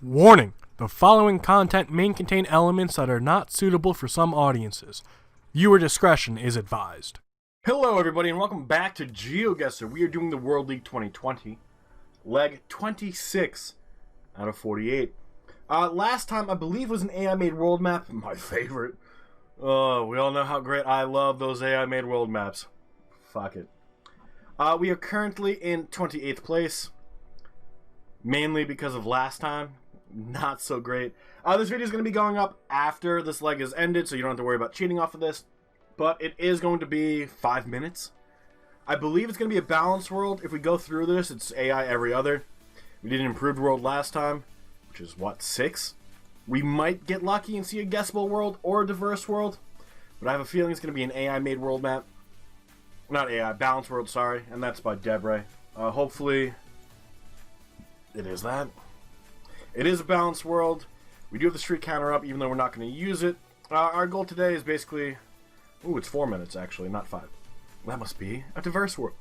Warning! The following content may contain elements that are not suitable for some audiences. Viewer discretion is advised. Hello everybody and welcome back to Geoguessr. We are doing the World League 2020. Leg 26 out of 48. Last time I believe was an AI made world map. My favorite. Oh, we all know how great I love those AI made world maps. Fuck it. We are currently in 28th place. Mainly because of last time. Not so great. This video is going to be going up after this leg is ended, so you don't have to worry about cheating off of this. But it is going to be 5 minutes. I believe it's going to be a balanced world. If we go through this, it's AI every other. We did an improved world last time, which is, what, 6? We might get lucky and see a guessable world or a diverse world. But I have a feeling it's going to be an AI-made world map. Not AI, balanced world, sorry. And that's by Debre. Hopefully, it is that. It is a balanced world. We do have the streak counter up, even though we're not going to use it. Our goal today is basically... Ooh, it's 4 minutes, actually, not 5. That must be a diverse world.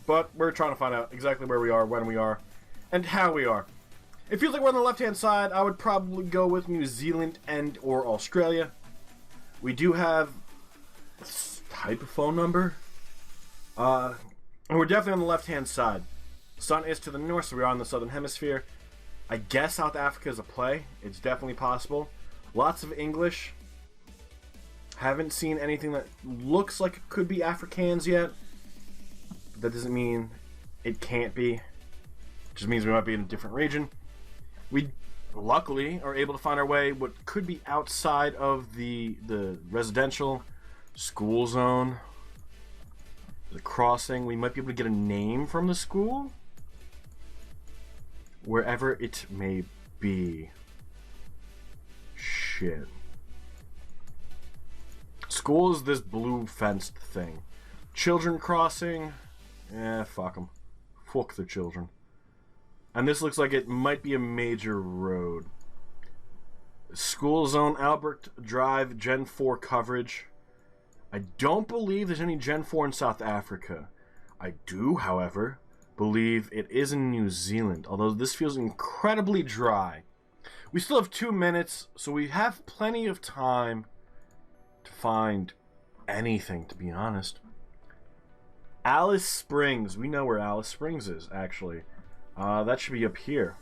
But we're trying to find out exactly where we are, when we are, and how we are. It feels like we're on the left-hand side. I would probably go with New Zealand and or Australia. We do have a type of phone number. And we're definitely on the left-hand side. Sun is to the north, so we're on the southern hemisphere. I guess South Africa is a play. It's definitely possible. Lots of English. Haven't seen anything that looks like it could be Afrikaans yet. But that doesn't mean it can't be. It just means we might be in a different region. We luckily are able to find our way what could be outside of the residential school zone. The crossing. We might be able to get a name from the school. Wherever it may be. Shit. School is this blue fenced thing. Children crossing. Fuck them. Fuck the children. And this looks like it might be a major road. School zone, Albert Drive, Gen 4 coverage. I don't believe there's any Gen 4 in South Africa. I do, however, believe it is in New Zealand, although this feels incredibly dry. We still have 2 minutes, so we have plenty of time to find anything, to be honest. Alice Springs. We know where Alice Springs is, actually. That should be up here.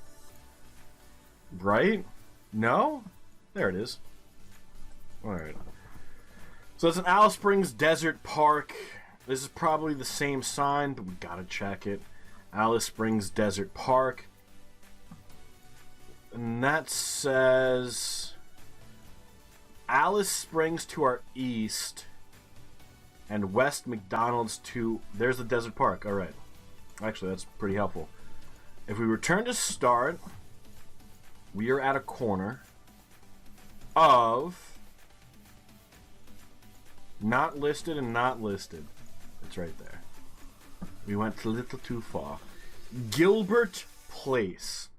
Right? No? There it is. Alright. So it's an Alice Springs Desert Park. This is probably the same sign, but we gotta check it. Alice Springs Desert Park. And that says Alice Springs to our east and West McDonald's to... There's the Desert Park. Alright. Actually, that's pretty helpful. If we return to start, we are at a corner of not listed and not listed. It's right there. We went a little too far. Gilbert Place.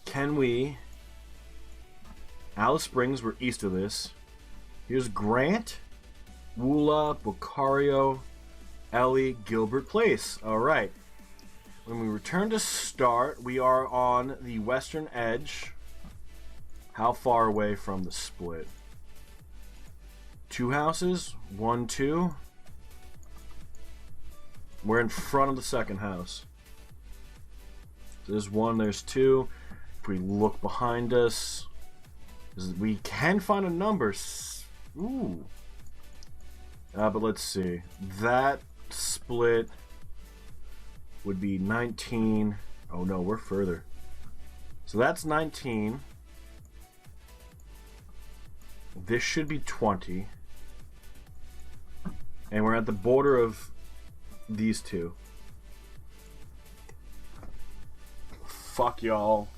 Can we... Alice Springs, we're east of this. Here's Grant, Woola, Bocario, Ellie, Gilbert Place. Alright. When we return to start, we are on the western edge. How far away from the split? 2 houses? 1, 2... We're in front of the second house. There's 1, there's 2. If we look behind us, we can find a number. Ooh. But let's see. That split would be 19. Oh no, we're further. So that's 19. This should be 20. And we're at the border of these two. Fuck y'all.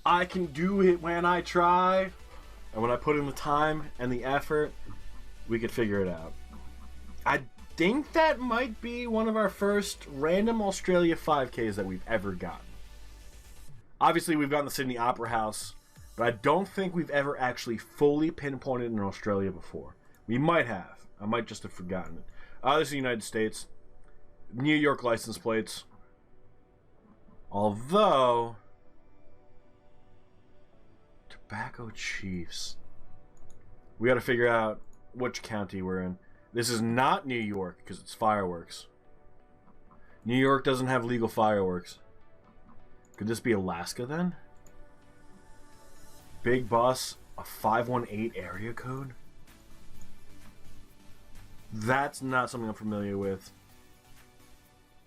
I can do it when I try. And when I put in the time and the effort, we could figure it out. I think that might be one of our first random Australia 5Ks that we've ever gotten. Obviously, we've gotten the Sydney Opera House, but I don't think we've ever actually fully pinpointed in Australia before. We might have. I might just have forgotten it. This is the United States. New York license plates. Although, Tobacco Chiefs. We got to figure out which county we're in. This is not New York because it's fireworks. New York doesn't have legal fireworks. Could this be Alaska then? Big Boss, a 518 area code? That's not something I'm familiar with.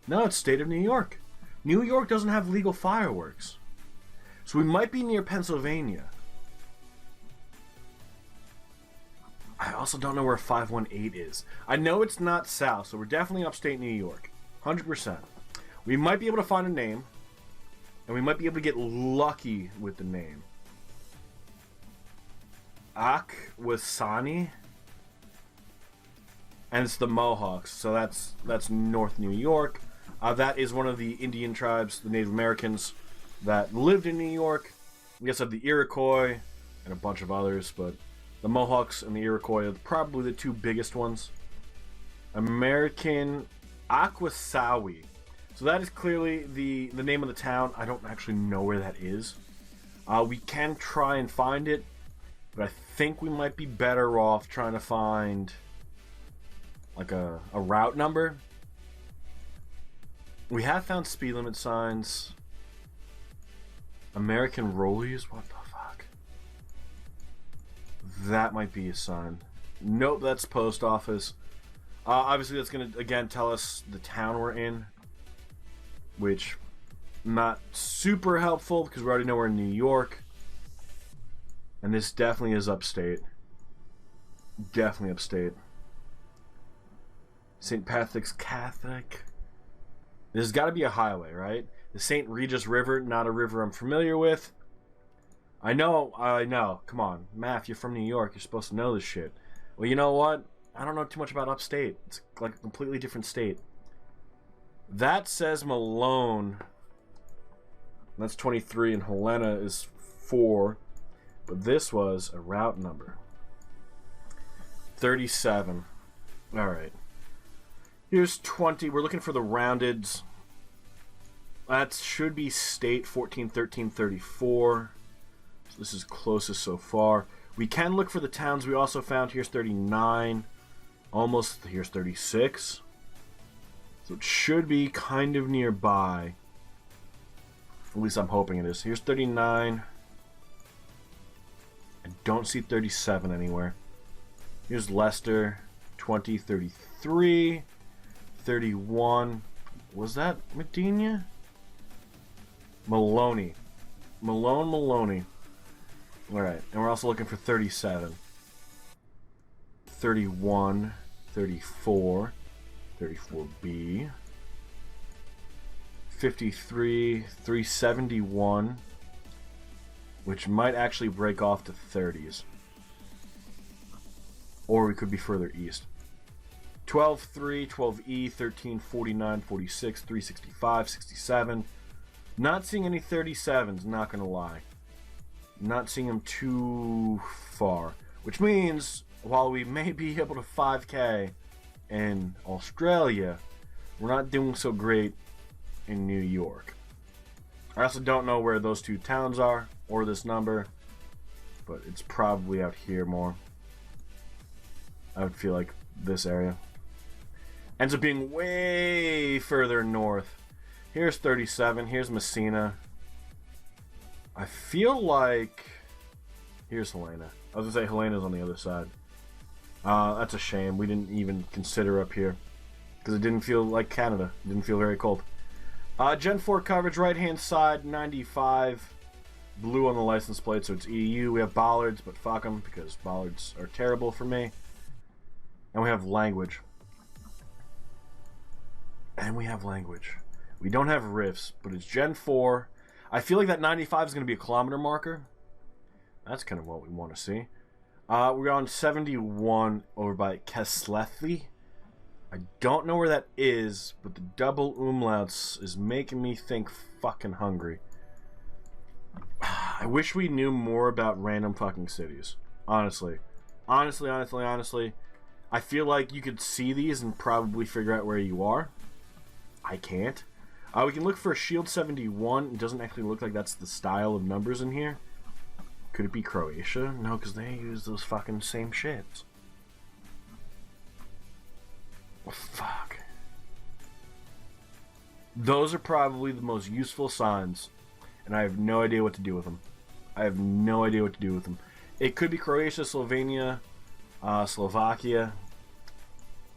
No, it's state of New York. New York doesn't have legal fireworks. So we might be near Pennsylvania. I also don't know where 518 is. I know it's not south, so we're definitely upstate New York. 100%. We might be able to find a name, and we might be able to get lucky with the name. Akwesasne, and it's the Mohawks, so that's North New York. That is one of the Indian tribes, the Native Americans that lived in New York. We also have the Iroquois and a bunch of others, but the Mohawks and the Iroquois are probably the two biggest ones. American Akwesasne. So that is clearly the name of the town. I don't actually know where that is. We can try and find it, but I think we might be better off trying to find like a route number. We have found speed limit signs. American Rollies? What the fuck? That might be a sign. Nope, that's post office. Obviously, that's going to, again, tell us the town we're in. Which, not super helpful, because we already know we're in New York. And this definitely is upstate. Definitely upstate. St. Patrick's Catholic. This has got to be a highway, right? The St. Regis River, not a river I'm familiar with. I know. Come on. Maff, you're from New York. You're supposed to know this shit. Well, you know what? I don't know too much about upstate. It's like a completely different state. That says Malone. That's 23, and Helena is 4. But this was a route number. 37. Alright. Here's 20. We're looking for the roundeds. That should be state 14, 13, 34. So this is closest so far. We can look for the towns we also found. Here's 39. Almost. Here's 36. So it should be kind of nearby. At least I'm hoping it is. Here's 39. I don't see 37 anywhere. Here's Leicester. 20, 33. 31. Was that Medina? Maloney. Maloney. Alright, and we're also looking for 37. 31. 34. 34B. 53. 371. Which might actually break off to 30s. Or we could be further east. 12-3, 12E, 13, 49, 46, 365, 67. Not seeing any 37s, not gonna lie. Not seeing them too far. Which means, while we may be able to 5K in Australia, we're not doing so great in New York. I also don't know where those two towns are, or this number, but it's probably out here more. I would feel like this area. Ends up being way further north. Here's 37. Here's Messina. I feel like... Here's Helena. I was going to say Helena's on the other side. That's a shame. We didn't even consider up here. Because it didn't feel like Canada. It didn't feel very cold. Gen 4 coverage, right-hand side, 95. Blue on the license plate, so it's EU. We have bollards, but fuck them, because bollards are terrible for me. And we have language. We don't have riffs, but it's Gen 4. I feel like that 95 is going to be a kilometer marker. That's kind of what we want to see. We're on 71 over by Keslethi. I don't know where that is, but the double umlauts is making me think fucking hungry. I wish we knew more about random fucking cities. Honestly. Honestly. I feel like you could see these and probably figure out where you are. I can't. We can look for Shield 71. It doesn't actually look like that's the style of numbers in here. Could it be Croatia? No, because they use those fucking same shits. Oh, fuck. Those are probably the most useful signs, and I have no idea what to do with them. I have no idea what to do with them. It could be Croatia, Slovenia, Slovakia.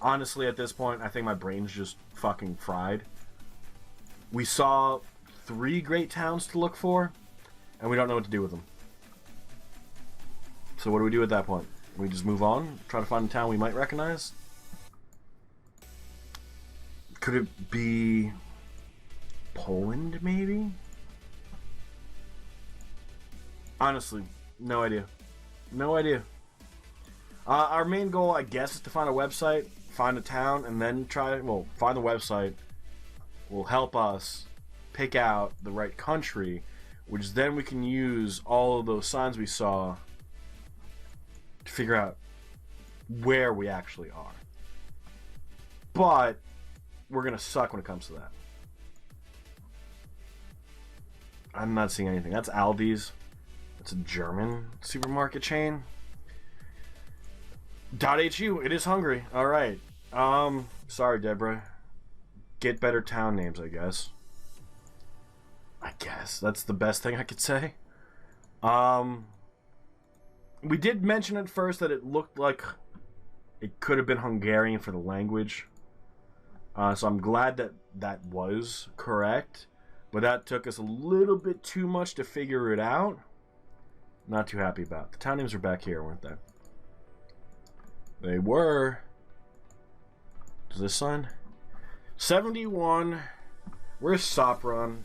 Honestly, at this point, I think my brain's just fucking fried. We saw 3 great towns to look for, and we don't know what to do with them. So what do we do at that point? We just move on? Try to find a town we might recognize? Could it be Poland, maybe? Honestly, no idea. No idea. Our main goal, I guess, is to find a website, find a town, and then find the website will help us pick out the right country, which then we can use all of those signs we saw to figure out where we actually are. But we're gonna suck when it comes to that. I'm not seeing anything. That's Aldi's. It's a German supermarket chain. .hu. It is Hungary. All right. Sorry, Deborah. Get better town names, I guess. I guess that's the best thing I could say. We did mention at first that it looked like it could have been Hungarian for the language. So I'm glad that that was correct. But that took us a little bit too much to figure it out. Not too happy about. The town names were back here, weren't they? They were. Is this sign? 71. Where's Sopron?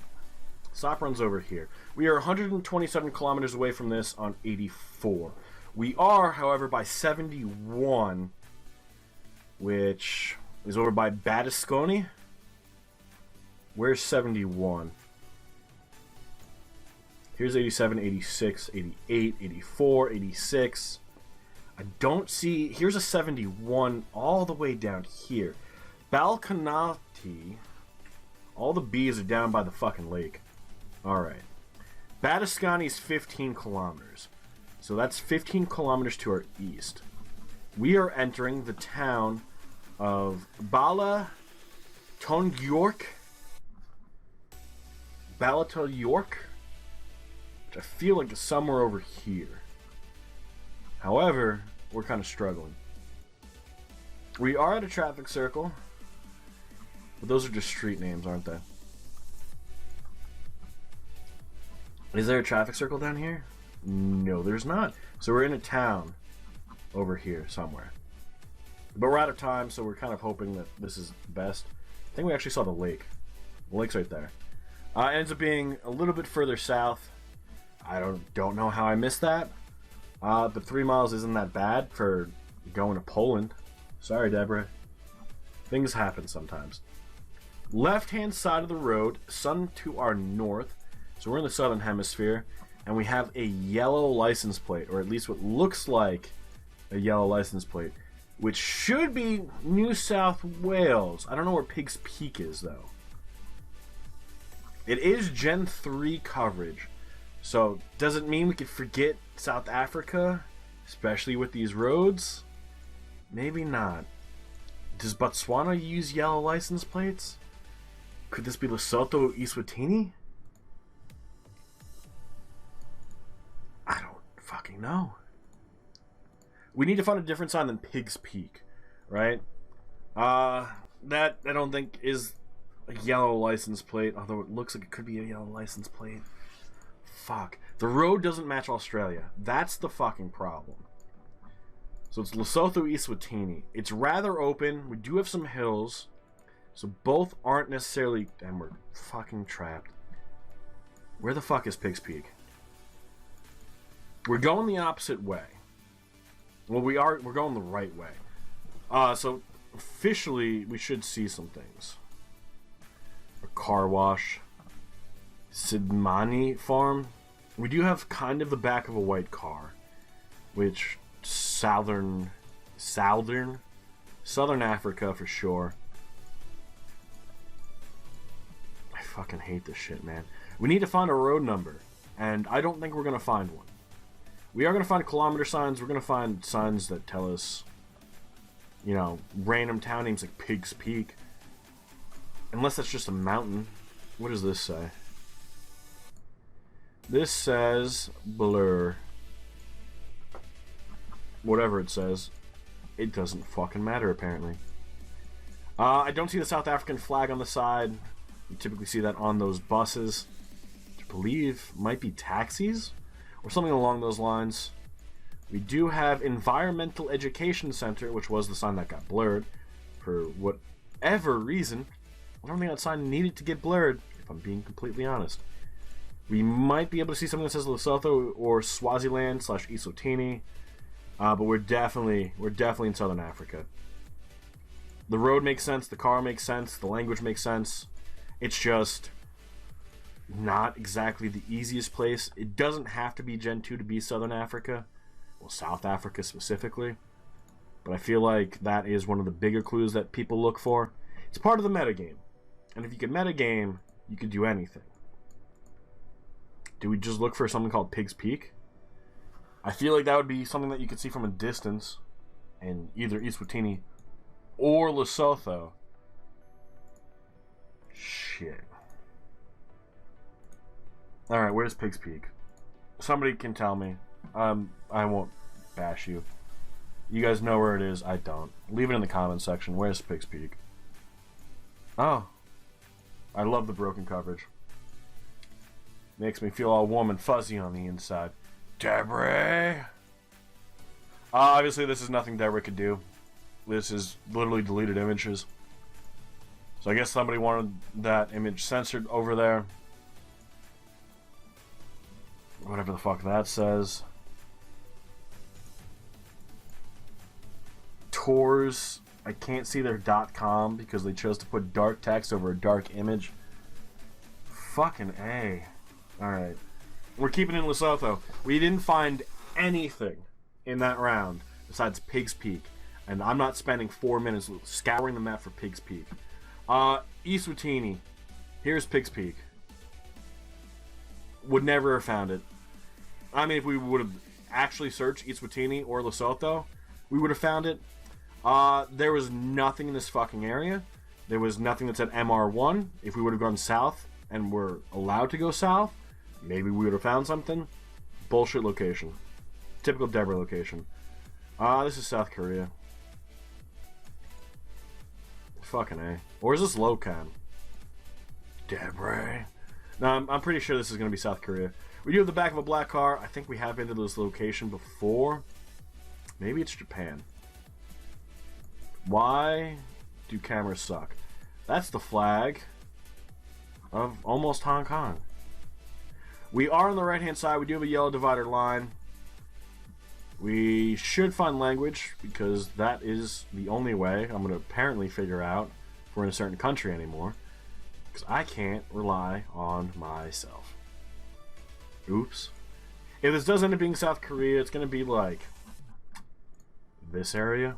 Sopron's over here. We are 127 kilometers away from this on 84. We are, however, by 71, which is over by Batisconi. Where's 71? Here's 87, 86, 88, 84, 86. I don't see... Here's a 71 all the way down here. Balkanati. All the B's are down by the fucking lake. Alright. Batiscani is 15 kilometers. So that's 15 kilometers to our east. We are entering the town of Bala Tongjork. York, which I feel like is somewhere over here. However, we're kind of struggling. We are at a traffic circle, but those are just street names, aren't they? Is there a traffic circle down here? No, there's not. So we're in a town over here somewhere. But we're out of time, so we're kind of hoping that this is best. I think we actually saw the lake. The lake's right there. It ends up being a little bit further south. I don't know how I missed that. But 3 miles isn't that bad for going to Poland. Sorry, Deborah. Things happen sometimes. Left-hand side of the road, sun to our north. So we're in the southern hemisphere. And we have a yellow license plate, or at least what looks like a yellow license plate, which should be New South Wales. I don't know where Pig's Peak is, though. It is Gen 3 coverage, so does it mean we could forget South Africa, especially with these roads? Maybe not. Does Botswana use yellow license plates? Could this be Lesotho Eswatini? I don't fucking know. We need to find a different sign than Pig's Peak, right? That I don't think is a yellow license plate, although it looks like it could be a yellow license plate. Fuck. The road doesn't match Australia. That's the fucking problem. So it's Lesotho Eswatini. It's rather open. We do have some hills. So both aren't necessarily... And we're fucking trapped. Where the fuck is Pig's Peak? We're going the opposite way. Well, we're going the right way. So officially, we should see some things. A car wash. Sidmani farm. We do have kind of the back of a white car, which southern Africa for sure. I fucking hate this shit, man. We need to find a road number, and I don't think we're gonna find one. We are going to find kilometer signs. We're going to find signs that tell us, you know, random town names like Pig's Peak. Unless that's just a mountain. What does this say? This says blur. Whatever it says. It doesn't fucking matter, apparently. I don't see the South African flag on the side. You typically see that on those buses, which I believe might be taxis or something along those lines. We do have Environmental Education Center, which was the sign that got blurred for whatever reason. I don't think that sign needed to get blurred, if I'm being completely honest. We might be able to see something that says Lesotho or Swaziland / Eswatini, but we're definitely in Southern Africa. The road makes sense, the car makes sense, the language makes sense. It's just not exactly the easiest place. It doesn't have to be Gen 2 to be Southern Africa, well, South Africa specifically, but I feel like that is one of the bigger clues that people look for. It's part of the metagame, and if you can metagame, you could do anything. Do we just look for something called Pig's Peak? I feel like that would be something that you could see from a distance in either Eswatini or Lesotho. Shit. Alright, where's Pig's Peak? Somebody can tell me. I won't bash you. You guys know where it is. I don't. Leave it in the comments section. Where's Pig's Peak? Oh. I love the broken coverage. Makes me feel all warm and fuzzy on the inside. Debris! Obviously, this is nothing Debris could do. This is literally deleted images. So I guess somebody wanted that image censored over there. Whatever the fuck that says. Tours. I can't see their .com because they chose to put dark text over a dark image. Fucking A. Alright. We're keeping it in Lesotho. We didn't find anything in that round besides Pig's Peak. And I'm not spending 4 minutes scouring the map for Pig's Peak. Eswatini. Here's Pig's Peak. Would never have found it. I mean, if we would have actually searched Eswatini or Lesotho, we would have found it. There was nothing in this fucking area. There was nothing that said MR1. If we would have gone south and were allowed to go south, maybe we would have found something. Bullshit location. Typical Debra location. This is South Korea. Fucking A. Or is this Locan? Debra. No, I'm pretty sure this is going to be South Korea. We do have the back of a black car. I think we have been to this location before. Maybe it's Japan. Why do cameras suck? That's the flag of almost Hong Kong. We are on the right-hand side. We do have a yellow divider line. We should find language, because that is the only way I'm going to apparently figure out if we're in a certain country anymore. Because I can't rely on myself. Oops. If this does end up being South Korea, it's going to be like this area.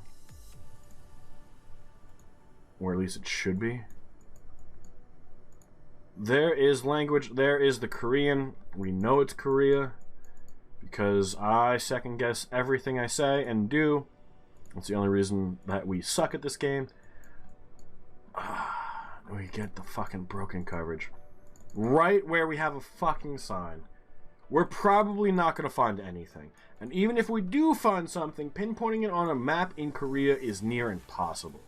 Or at least it should be. There is language. There is the Korean. We know it's Korea because I second guess everything I say and do. That's the only reason that we suck at this game. We get the fucking broken coverage. Right where we have a fucking sign. We're probably not going to find anything. And even if we do find something, pinpointing it on a map in Korea is near impossible.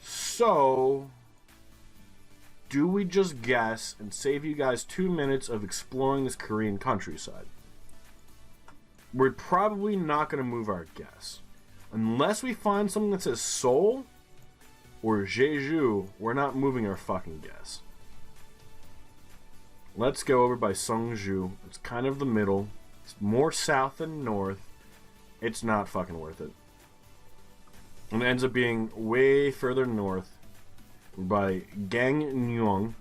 So, do we just guess and save you guys 2 minutes of exploring this Korean countryside? We're probably not going to move our guess. Unless we find something that says Seoul or Jeju, we're not moving our fucking guess. Let's go over by Seongju. It's kind of the middle. It's more south than north. It's not fucking worth it. And it ends up being way further north. By Gangneung.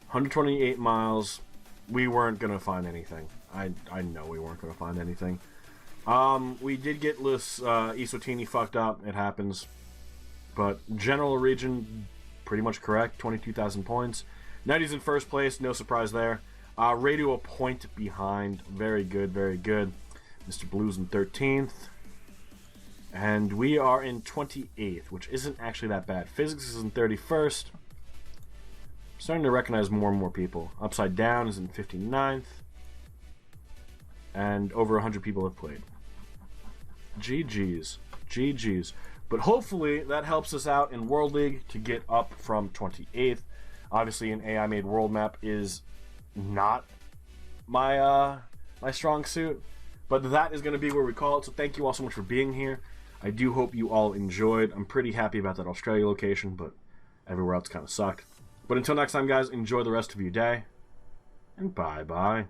128 miles. We weren't going to find anything. I know we weren't going to find anything. We did get Eswatini fucked up. It happens. But general region, pretty much correct. 22,000 points. Nutty's in first place. No surprise there. Radio a point behind. Very good, very good. Mr. Blue's in 13th. And we are in 28th, which isn't actually that bad. Physics is in 31st. Starting to recognize more and more people. Upside Down is in 59th. And over 100 people have played. GG's. GG's. But hopefully that helps us out in World League to get up from 28th. Obviously an AI made world map is not my my strong suit. But that is going to be where we call it. So thank you all so much for being here. I do hope you all enjoyed. I'm pretty happy about that Australia location, but everywhere else kind of sucked. But until next time, guys, enjoy the rest of your day. And bye-bye.